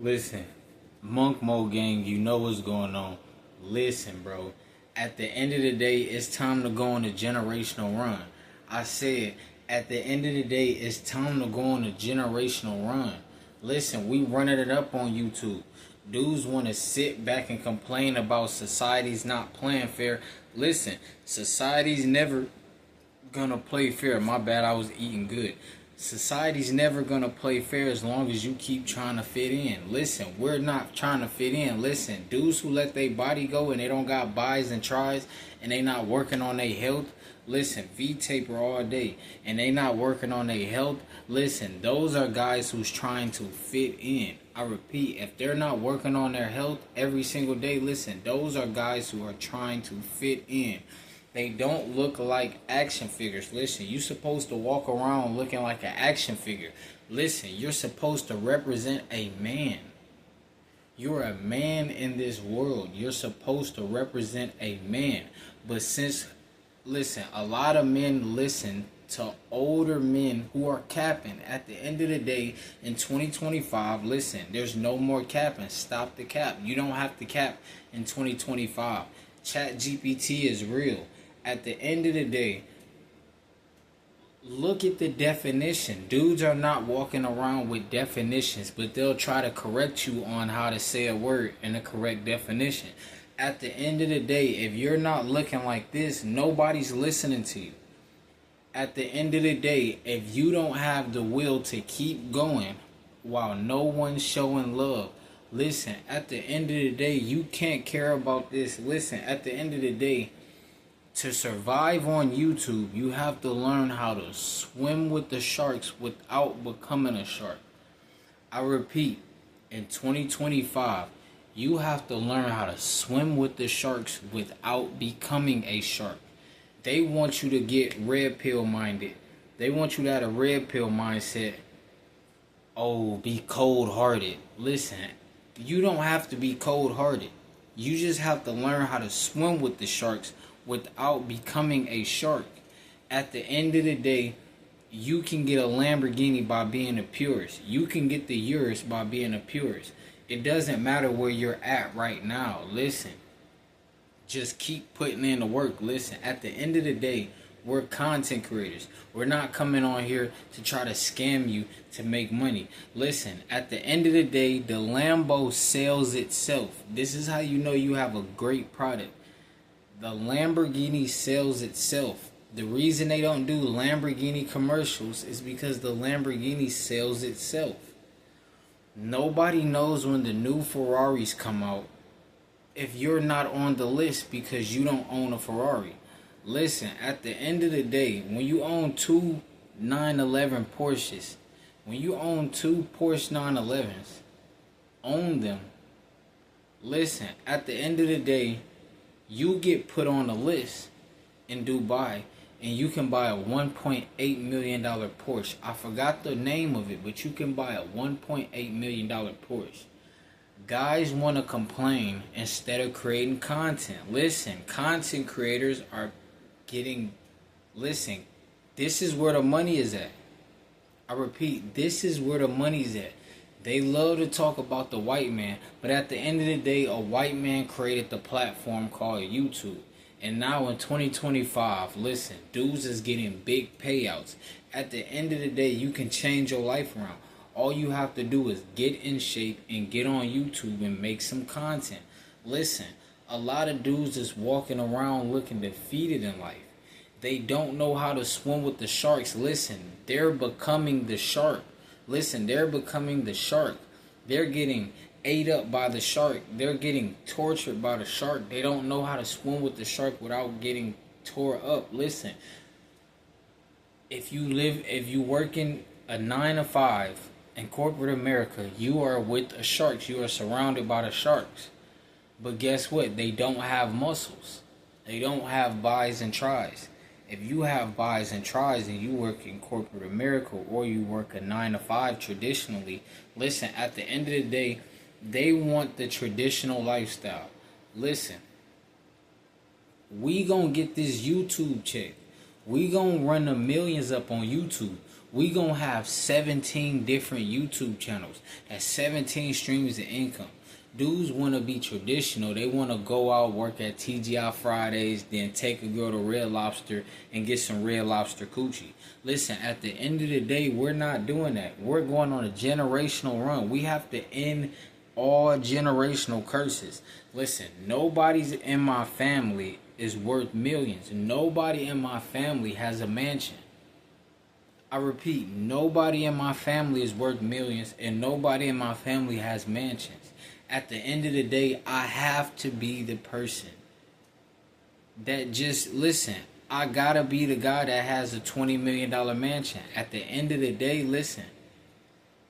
Listen, Monk Mo gang, you know what's going on. Listen, bro. At the end of the day, it's time to go on a generational run. I said, at the end of the day, it's time to go on a generational run. Listen, we running it up on YouTube. Dudes want to sit back and complain about society's not playing fair. Listen, society's never gonna play fair. My bad, I was eating good. Society's never gonna play fair as long as you keep trying to fit in. Listen, we're not trying to fit in. Listen, dudes who let their body go and they don't got buys and tries and they not working on their health. Listen, V-taper all day and they not working on their health. Listen, those are guys who's trying to fit in. I repeat, if they're not working on their health every single day, listen, those are guys who are trying to fit in. They don't look like action figures. Listen, you're supposed to walk around looking like an action figure. Listen, you're supposed to represent a man. You're a man in this world. You're supposed to represent a man. But listen, a lot of men listen to older men who are capping. At the end of the day, in 2025, listen, there's no more capping. Stop the cap. You don't have to cap in 2025. Chat GPT is real. At the end of the day, look at the definition. Dudes are not walking around with definitions, but they'll try to correct you on how to say a word in the correct definition. At the end of the day, if you're not looking like this, nobody's listening to you. At the end of the day, if you don't have the will to keep going while no one's showing love, listen, at the end of the day, you can't care about this. Listen, at the end of the day, to survive on YouTube, you have to learn how to swim with the sharks without becoming a shark. I repeat, in 2025, you have to learn how to swim with the sharks without becoming a shark. They want you to get red pill minded. They want you to have a red pill mindset. Oh, be cold hearted. Listen, you don't have to be cold hearted. You just have to learn how to swim with the sharks without becoming a shark. At the end of the day, you can get a Lamborghini by being a purist. You can get the Urus by being a purist. It doesn't matter where you're at right now. Listen, just keep putting in the work. Listen, at the end of the day, we're content creators. We're not coming on here to try to scam you to make money. Listen, at the end of the day, the Lambo sells itself. This is how you know you have a great product. The Lamborghini sells itself. The reason they don't do Lamborghini commercials is because the Lamborghini sells itself. Nobody knows when the new Ferraris come out if you're not on the list because you don't own a Ferrari. Listen, at the end of the day, when you own two 911 Porsches, when you own two Porsche 911s, own them. Listen, at the end of the day, you get put on a list in Dubai and you can buy a $1.8 million Porsche. I forgot the name of it, but you can buy a $1.8 million Porsche. Guys want to complain instead of creating content. Listen, content creators are listen, this is where the money is at. I repeat, this is where the money's at. They love to talk about the white man, but at the end of the day, a white man created the platform called YouTube. And now in 2025, listen, dudes is getting big payouts. At the end of the day, you can change your life around. All you have to do is get in shape and get on YouTube and make some content. Listen, a lot of dudes is walking around looking defeated in life. They don't know how to swim with the sharks. Listen, they're becoming the shark. Listen, they're becoming the shark. They're getting ate up by the shark. They're getting tortured by the shark. They don't know how to swim with the shark without getting tore up. Listen, if you working a 9 to 5 in corporate America, you are with the sharks. You are surrounded by the sharks. But guess what? They don't have muscles. They don't have buys and tries. If you have buys and tries and you work in corporate America or you work a 9 to 5 traditionally, listen, at the end of the day, they want the traditional lifestyle. Listen, we gonna get this YouTube check. We gonna run the millions up on YouTube. We gonna have 17 different YouTube channels. That's 17 streams of income. Dudes want to be traditional. They want to go out, work at TGI Fridays, then take a girl to Red Lobster and get some Red Lobster coochie. Listen, at the end of the day, we're not doing that. We're going on a generational run. We have to end all generational curses. Listen, nobody's in my family is worth millions. Nobody in my family has a mansion. I repeat, nobody in my family is worth millions, and nobody in my family has mansions. At the end of the day, I have to be the person that just, listen, I gotta be the guy that has a $20 million mansion. At the end of the day, listen,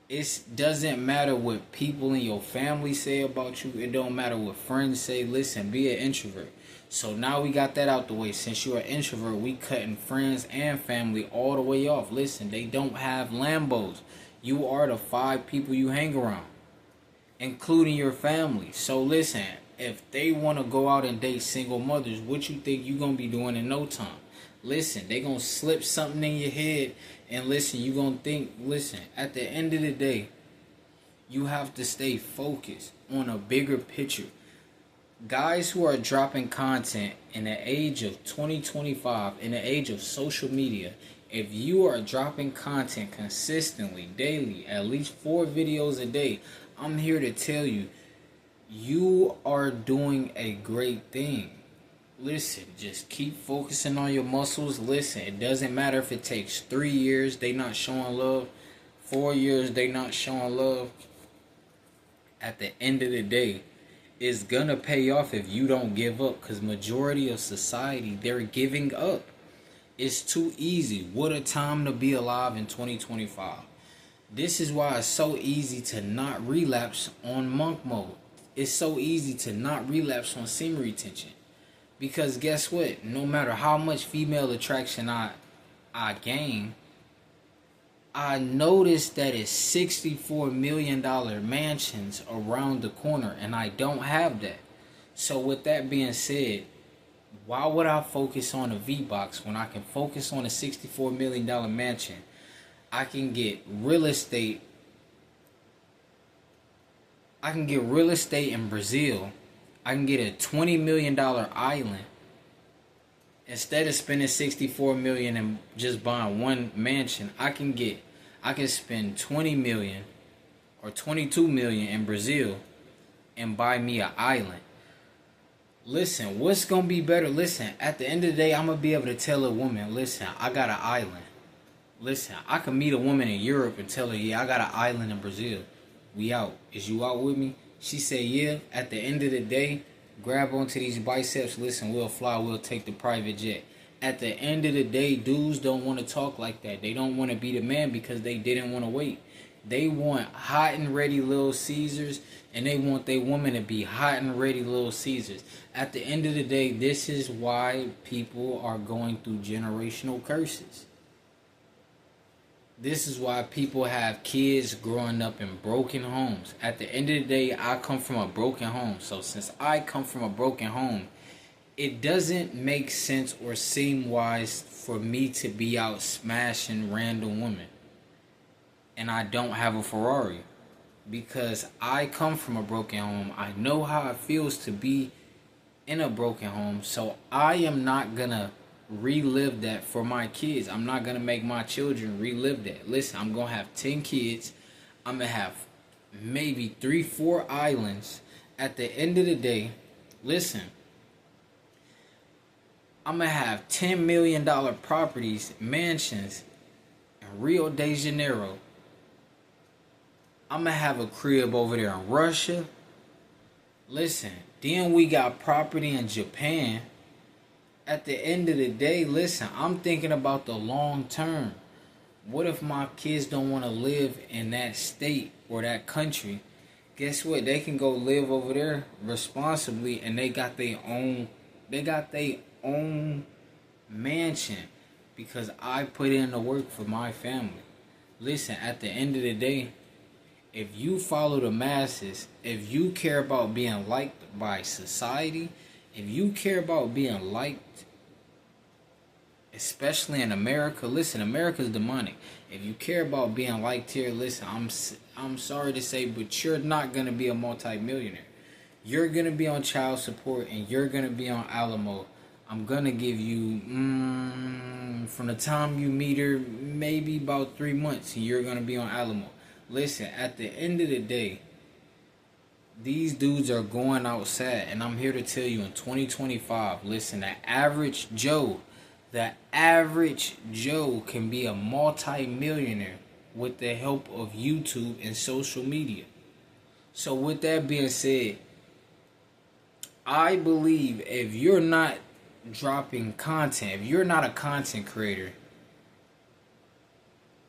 it doesn't matter what people in your family say about you. It don't matter what friends say. Listen, be an introvert. So now we got that out the way. Since you're an introvert, we cutting friends and family all the way off. Listen, they don't have Lambos. You are the 5 people you hang around, including your family. So listen, if they want to go out and date single mothers, what you think you going to be doing in no time? Listen, they going to slip something in your head, and listen, you going to think, listen, at the end of the day, you have to stay focused on a bigger picture. Guys who are dropping content in the age of 2025, in the age of social media, if you are dropping content consistently, daily, at least 4 videos a day, I'm here to tell you, you are doing a great thing. Listen, just keep focusing on your muscles. Listen, it doesn't matter if it takes 3 years, they not showing love, 4 years, they not showing love. At the end of the day, it's gonna pay off if you don't give up, because majority of society, they're giving up. It's too easy. What a time to be alive in 2025. This is why it's so easy to not relapse on monk mode. It's so easy to not relapse on semen retention. Because guess what? No matter how much female attraction I gain, I noticed that it's $64 million mansions around the corner, and I don't have that. So with that being said, why would I focus on a V-Box when I can focus on a $64 million mansion? I can get real estate. I can get real estate in Brazil. I can get a $20 million island. Instead of spending $64 million and just buying one mansion, I can spend $20 million or $22 million in Brazil and buy me an island. Listen, what's gonna be better? Listen, at the end of the day, I'm gonna be able to tell a woman, listen, I got an island. Listen, I can meet a woman in Europe and tell her, yeah, I got an island in Brazil. We out. Is you out with me? She say, yeah. At the end of the day, grab onto these biceps. Listen, we'll fly. We'll take the private jet. At the end of the day, dudes don't want to talk like that. They don't want to be the man because they didn't want to wait. They want hot and ready Little Caesars, and they want their woman to be hot and ready Little Caesars. At the end of the day, this is why people are going through generational curses. This is why people have kids growing up in broken homes. At the end of the day, I come from a broken home. So since I come from a broken home, it doesn't make sense or seem wise for me to be out smashing random women. And I don't have a Ferrari. Because I come from a broken home. I know how it feels to be in a broken home. So I am not gonna relive that for my kids. I'm not gonna make my children relive that. Listen, I'm gonna have 10 kids. I'm gonna have maybe 3-4 islands. At the end of the day, listen, I'm gonna have $10 million properties, mansions in Rio de Janeiro. I'm gonna have a crib over there in Russia. Listen, then we got property in Japan. At the end of the day, listen, I'm thinking about the long term. What if my kids don't want to live in that state or that country? Guess what? They can go live over there responsibly, and they got their own mansion because I put in the work for my family. Listen, at the end of the day, if you follow the masses, if you care about being liked by society, if you care about being liked especially in America. Listen, America's demonic. If you care about being liked here, listen, I'm sorry to say, but you're not gonna be a multi-millionaire. You're gonna be on child support and you're gonna be on alimony. I'm gonna give you from the time you meet her, maybe about 3 months, and you're gonna be on alimony. Listen, at the end of the day, these dudes are going outside, and I'm here to tell you in 2025, listen, the average Joe can be a multi-millionaire with the help of YouTube and social media. So with that being said, I believe if you're not dropping content, if you're not a content creator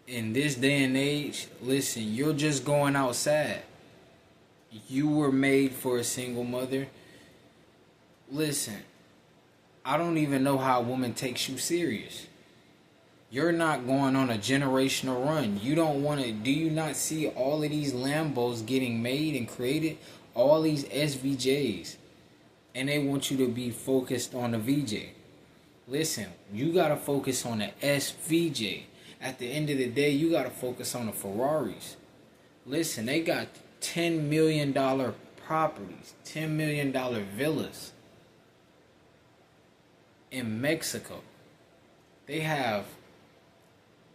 in this day and age, listen, you're just going outside. You were made for a single mother. Listen, I don't even know how a woman takes you serious. You're not going on a generational run. You don't want to. Do you not see all of these Lambos getting made and created? All these SVJs. And they want you to be focused on the VJ. Listen, you got to focus on the SVJ. At the end of the day, you got to focus on the Ferraris. Listen, they got $10 million properties, $10 million villas in Mexico. They have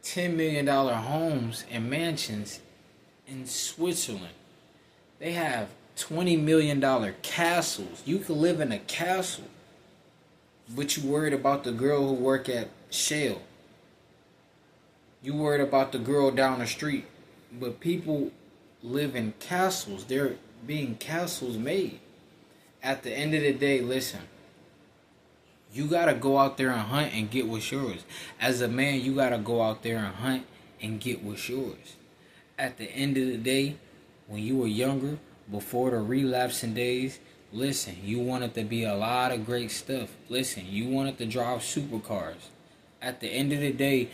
$10 million homes and mansions in Switzerland. They have $20 million castles. You can live in a castle, but you worried about the girl who work at Shell. You worried about the girl down the street. But people live in castles. They're being castles made. At the end of the day, listen, you gotta go out there and hunt and get what's yours. As a man, you gotta go out there and hunt and get what's yours. At the end of the day, when you were younger, before the relapsing days, listen, you wanted to be a lot of great stuff. Listen, you wanted to drive supercars. At the end of the day,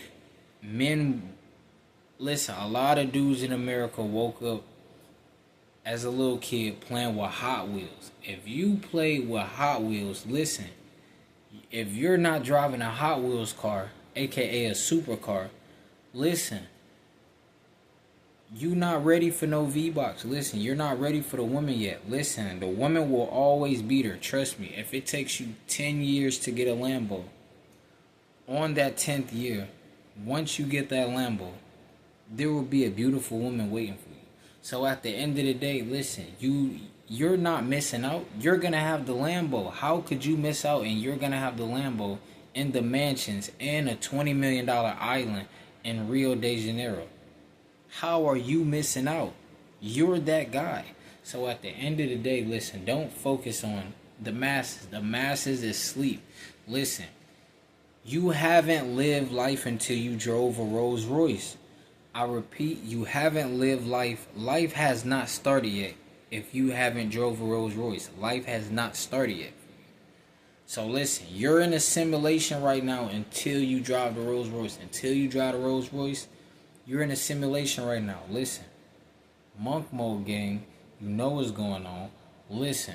listen, a lot of dudes in America woke up as a little kid playing with Hot Wheels. If you play with Hot Wheels, listen, if you're not driving a Hot Wheels car, aka a supercar, listen, you not ready for no V-Box. Listen, you're not ready for the woman yet. Listen, the woman will always beat her. Trust me. If it takes you 10 years to get a Lambo, on that 10th year, once you get that Lambo, there will be a beautiful woman waiting for you. So at the end of the day, listen, you're not missing out. You're going to have the Lambo. How could you miss out and you're going to have the Lambo in the mansions and a $20 million island in Rio de Janeiro? How are you missing out? You're that guy. So at the end of the day, listen, don't focus on the masses. The masses is sleep. Listen, you haven't lived life until you drove a Rolls Royce. I repeat, you haven't lived life. Life has not started yet. If you haven't drove a Rolls Royce, life has not started yet. So listen, you're in a simulation right now until you drive the Rolls Royce. Until you drive the Rolls Royce, you're in a simulation right now. Listen, monk mode gang, you know what's going on. Listen,